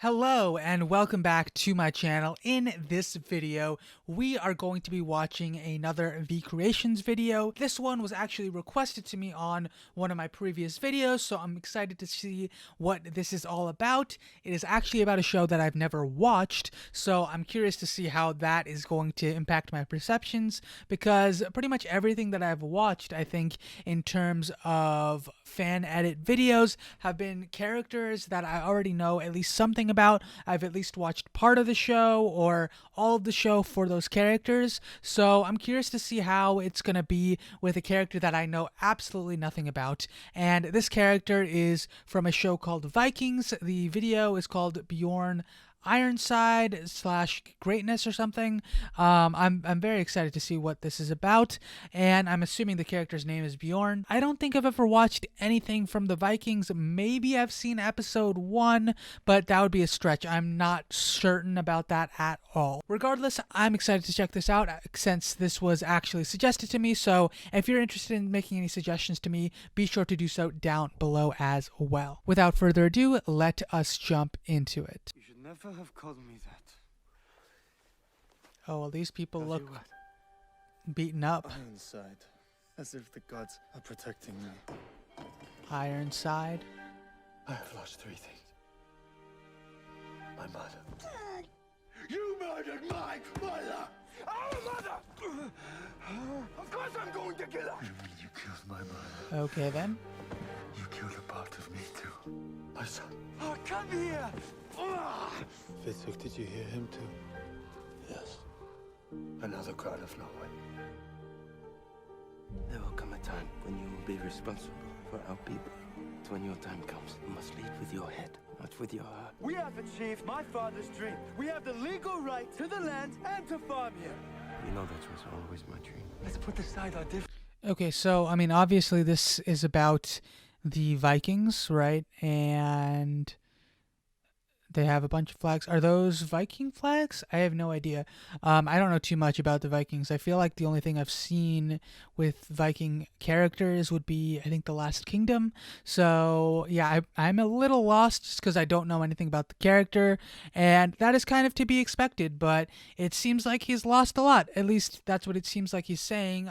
Hello and welcome back to my channel. In this video, we are going to be watching another VCreations video. This one was actually requested to me on one of my previous videos, so I'm excited to see what this is all about. It is actually about a show that I've never watched, so I'm curious to see how that is going to impact my perceptions, because pretty much everything that I've watched, I think, in terms of fan edit videos, have been characters that I already know at least something about. I've at least watched part of the show or all of the show for those characters, so I'm curious to see how it's going to be with a character that I know absolutely nothing about. And this character is from a show called Vikings. The video is called Bjorn Ironside / Greatness or something. I'm very excited to see what this is about, and I'm assuming the character's name is Bjorn. I don't think I've ever watched anything from the Vikings. Maybe I've seen episode 1, but that would be a stretch. I'm not certain about that at all. Regardless, I'm excited to check this out since this was actually suggested to me, so if you're interested in making any suggestions to me, be sure to do so down below as well. Without further ado, let us jump into it. Never have called me that. Oh, well, these people look beaten up. Ironside, as if the gods are protecting me. Ironside. I have lost 3 things. My mother. You murdered my mother! Our mother! Of course I'm going to kill her! You killed my mother. Okay, then. You killed a part of me too. My son. Oh, come here! Fitzwick, did you hear him too? Yes. Another god of Norway. There will come a time when you will be responsible for our people. It's when your time comes. You must lead with your head, not with your heart. We have achieved my father's dream. We have the legal right to the land and to farm here. You know that was always my dream. Let's put aside our differences. Okay, so, I mean, obviously this is about the Vikings, right? And they have a bunch of flags. Are those Viking flags? I have no idea. I don't know too much about the Vikings. I feel like the only thing I've seen with Viking characters would be, I think, The Last Kingdom. So, yeah, I'm a little lost just because I don't know anything about the character. And that is kind of to be expected, but it seems like he's lost a lot. At least that's what it seems like he's saying.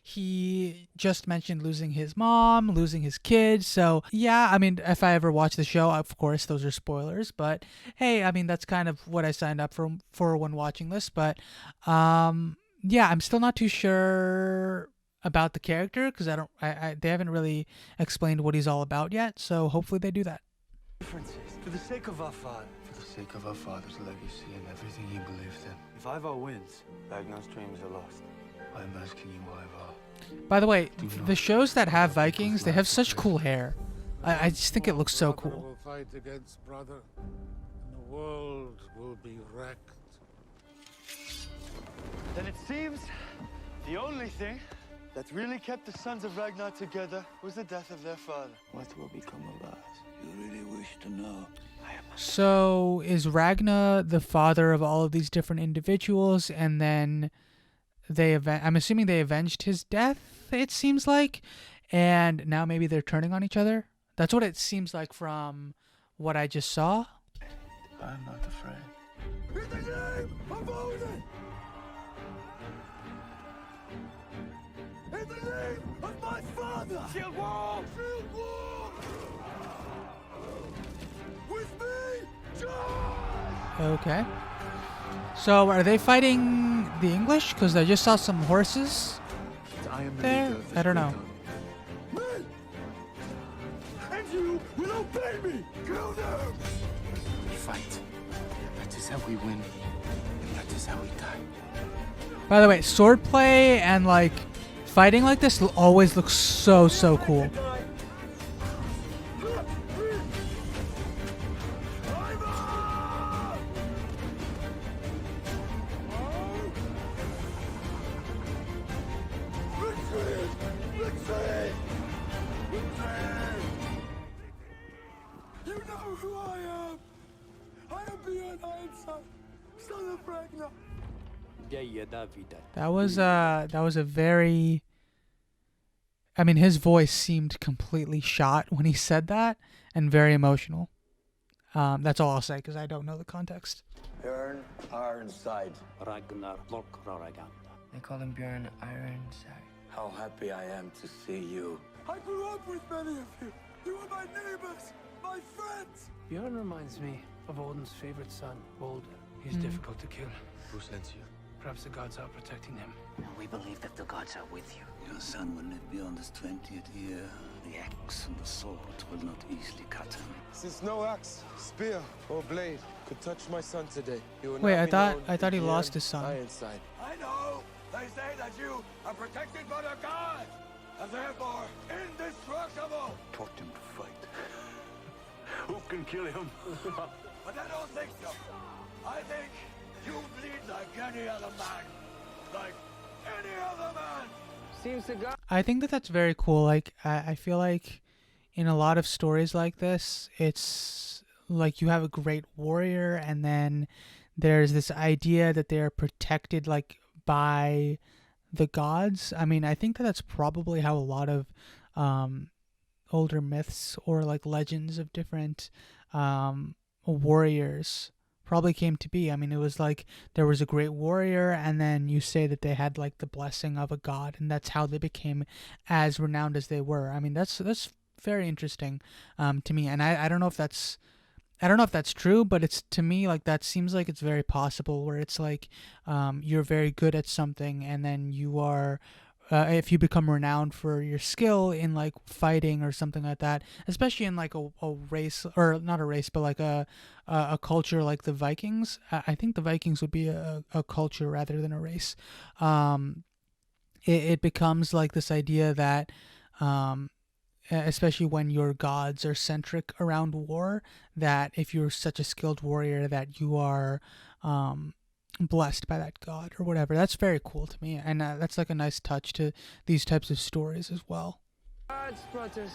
He just mentioned losing his mom, losing his kids. So, yeah, I mean, if I ever watch the show, of course, those are spoilers. But hey, I mean, that's kind of what I signed up for when watching this. But yeah, I'm still not too sure about the character because they haven't really explained what he's all about yet. So hopefully they do that. Differences for the sake of our father. For the sake of our father's legacy and everything he believed in. If Ivar wins, Ragnar's dreams are lost. I'm asking you, Ivar. By the way, the shows that have Vikings, they have such cool hair. I just think it looks so cool. Will fight against brother, and the world will be wrecked. Then it seems the only thing that really kept the sons of Ragnar together was the death of their father. What will become of us? You really wish to know? So is Ragnar the father of all of these different individuals, and then I'm assuming they avenged his death, it seems like, and now maybe they're turning on each other? That's what it seems like from what I just saw. I'm not afraid. In the name of Odin! In the name of my father! Shield wall! Shield wall! With me, John! Okay. So are they fighting the English? Because I just saw some horses I am the there. leader of this I don't know. great army. Me! And you will obey me! Kill them! We fight. That is how we win, and that is how we die. By the way, swordplay and like fighting like this always looks so cool. You know who I am! I am Bjorn Ironside, son of Ragnar! That was a very, I mean, his voice seemed completely shot when he said that and very emotional. That's all I'll say because I don't know the context. Bjorn Ironside. Ragnar Lorkraraganda. They call him Bjorn Ironside. How happy I am to see you. I grew up with many of you. You were my neighbors, my friends. Bjorn reminds me of Odin's favorite son, Balder. He's difficult to kill. Who sent you? Perhaps the gods are protecting him. We believe that the gods are with you. Your son will live beyond his 20th year. The axe and the sword will not easily cut him. Since no axe, spear, or blade could touch my son today, he will Wait, now I be thought known he as Bjorn lost his son. Ironside. I know. They say that you are protected by the gods, and therefore indestructible. Taught him to fight. Who can kill him? But I don't think so. I think you bleed like any other man. Like any other man. Seems the god. I think that that's very cool. Like, I feel like in a lot of stories like this, it's like you have a great warrior, and then there's this idea that they're protected, like, by the gods. I mean, I think that that's probably how a lot of older myths or like legends of different warriors probably came to be. I mean, it was like there was a great warrior, and then you say that they had like the blessing of a god, and that's how they became as renowned as they were. I mean, that's very interesting to me, and I don't know if that's true, but it's, to me, like, that seems like it's very possible, where it's like you're very good at something, and then you are if you become renowned for your skill in like fighting or something like that, especially in like a race, or not a race, but like a culture like the Vikings. I think the Vikings would be a culture rather than a race. It becomes like this idea that especially when your gods are centric around war, that if you're such a skilled warrior that you are blessed by that god or whatever. That's very cool to me, and that's like a nice touch to these types of stories as well. Gods brought us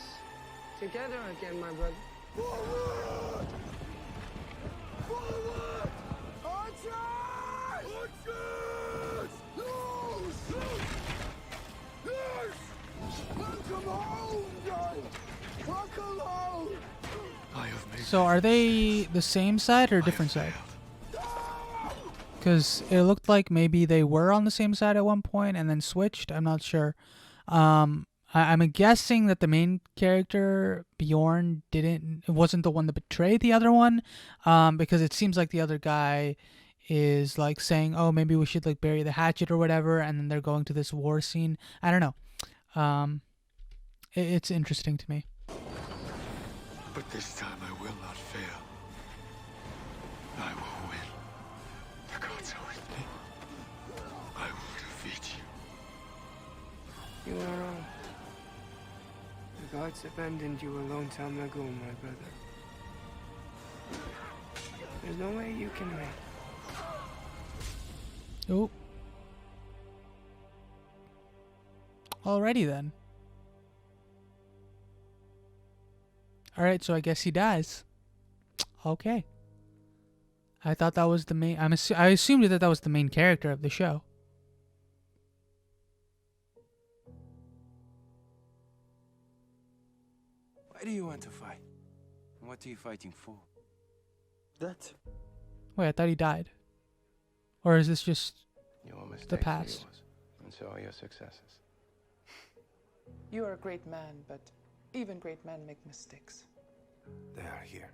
together again, my brother. Forward! Forward! Archers! Archers! No! Shoot! Yes! Welcome home, guys! Welcome home! I have made So are they the same side or different side? Because it looked like maybe they were on the same side at one point and then switched. I'm not sure. I'm guessing that the main character, Bjorn, wasn't the one that betrayed the other one, because it seems like the other guy is like saying, oh, maybe we should like bury the hatchet or whatever, and then they're going to this war scene. I don't know. It's interesting to me. But this time I will not fail. I will win. The gods are with me. I will defeat you. You are wrong. The gods abandoned you a long time ago, my brother. There's no way you can win. Oh. Alrighty then. Alright, so I guess he dies. Okay. I thought that was the main... I assumed that was the main character of the show. Why do you want to fight? What are you fighting for? That? Wait, I thought he died. Or is this just... Your mistakes The are past. yours, and so are your successes. You are a great man, but even great men make mistakes. They are here.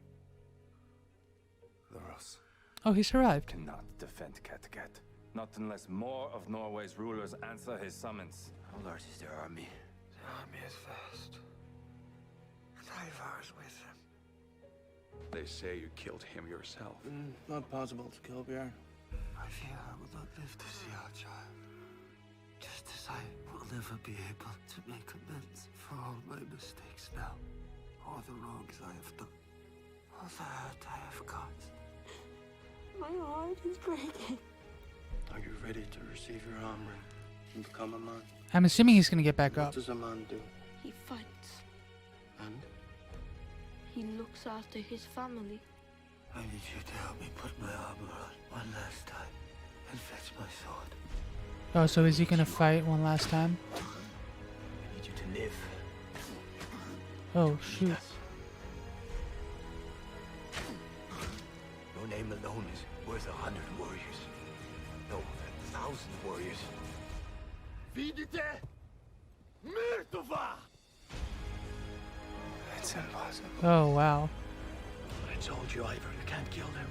The Rus. Oh, he survived. Cannot defend Kattegat. Not unless more of Norway's rulers answer his summons. How large is their army? The army is vast. And I have ours with them. They say you killed him yourself. Not possible to kill Bjorn. I fear I will not live to see our child. Just as I will never be able to make amends for all my mistakes now. All the wrongs I have done. All the hurt I have caused. My heart is breaking. Are you ready to receive your armor and become a man? I'm assuming he's going to get back What up. does a man do? He fights. And? He looks after his family. I need you to help me put my armor on one last time and fetch my sword. Oh, so is he going to fight one last time? I need you to live. Oh, shoot. name alone is worth 100 warriors. No, 1,000 warriors. Vidite Mirtova! It's impossible. Oh, wow. I told you, Ivor, you can't kill them.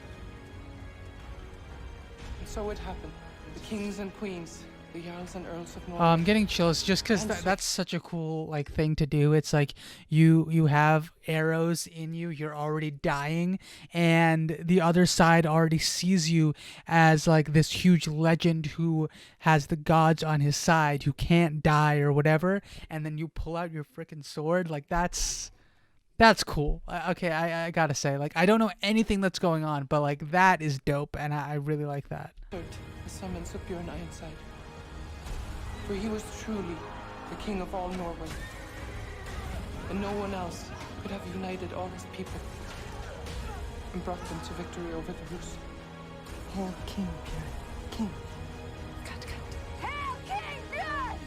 And so it happened. The kings and queens, the jarls and earls of Norway. I'm getting chills just because that's such a cool like thing to do. It's like you have arrows in you, you're already dying, and the other side already sees you as like this huge legend who has the gods on his side, who can't die or whatever, and then you pull out your freaking sword. Like that's cool. Okay, I gotta say, like, I don't know anything that's going on, but like that is dope, and I really like that. The summons of Bjorn Ironside. For he was truly the king of all Norway. And no one else could have united all his people and brought them to victory over the Rus. Hail King Bjorn, King. Hail King Bjorn!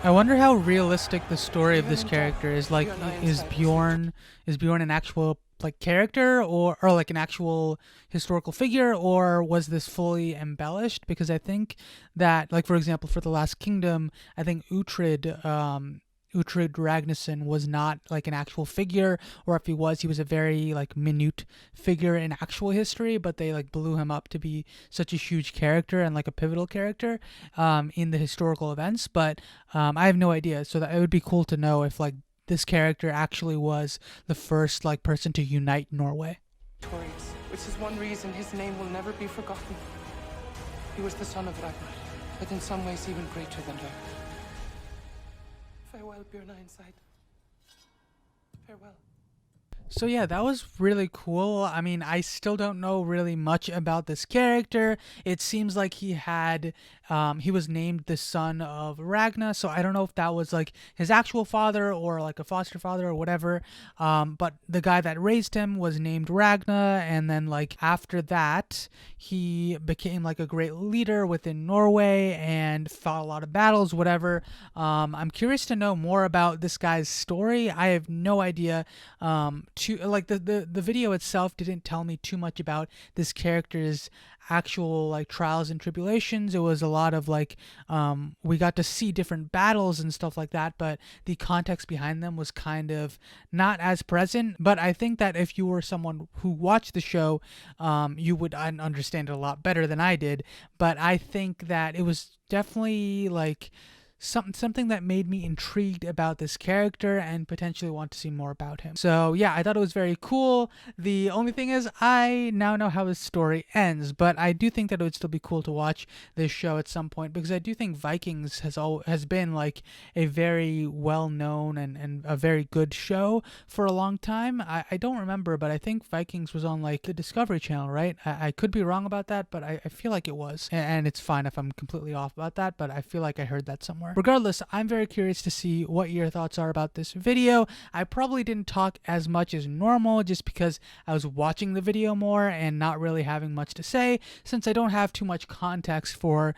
I wonder how realistic the story of this character is. Like, is Bjorn an actual like character or like an actual historical figure, or was this fully embellished? Because I think that, like, for example, for The Last Kingdom, I think Uhtred Ragnarsson was not like an actual figure, or if he was a very like minute figure in actual history, but they like blew him up to be such a huge character and like a pivotal character in the historical events. But I have no idea, so that it would be cool to know if like this character actually was the first like person to unite Norway. Victorious, which is one reason his name will never be forgotten. He was the son of Ragnar, but in some ways even greater than Ragnar. Farewell, Bjorn Ironside. Farewell. So yeah, that was really cool. I mean, I still don't know really much about this character. It seems like he was named the son of Ragnar, so I don't know if that was like his actual father or like a foster father or whatever. But the guy that raised him was named Ragnar, and then like after that, he became like a great leader within Norway and fought a lot of battles, whatever. I'm curious to know more about this guy's story. I have no idea. Like the video itself didn't tell me too much about this character's actual like trials and tribulations. It was a lot of like we got to see different battles and stuff like that, but the context behind them was kind of not as present. But I think that if you were someone who watched the show, you would understand it a lot better than I did. But I think that it was definitely like something that made me intrigued about this character and potentially want to see more about him. So yeah, I thought it was very cool. The only thing is I now know how his story ends, but I do think that it would still be cool to watch this show at some point, because I do think Vikings has been like a very well-known and a very good show for a long time. I don't remember, but I think Vikings was on like the Discovery Channel, right? I could be wrong about that, but I feel like it was. And it's fine if I'm completely off about that, but I feel like I heard that somewhere. Regardless, I'm very curious to see what your thoughts are about this video. I probably didn't talk as much as normal just because I was watching the video more and not really having much to say, since I don't have too much context for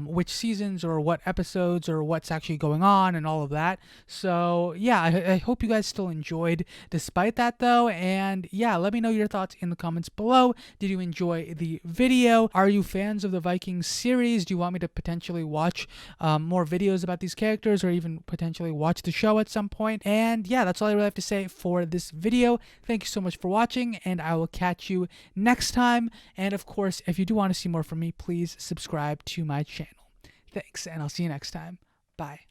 which seasons or what episodes or what's actually going on and all of that. So yeah, I hope you guys still enjoyed despite that though, and yeah, let me know your thoughts in the comments below. Did you enjoy the video? Are you fans of the Vikings series? Do you want me to potentially watch more videos about these characters, or even potentially watch the show at some point? And yeah, that's all I really have to say for this video. Thank you so much for watching, and I will catch you next time. And of course, if you do want to see more from me, please subscribe to my channel. Thanks, and I'll see you next time. Bye.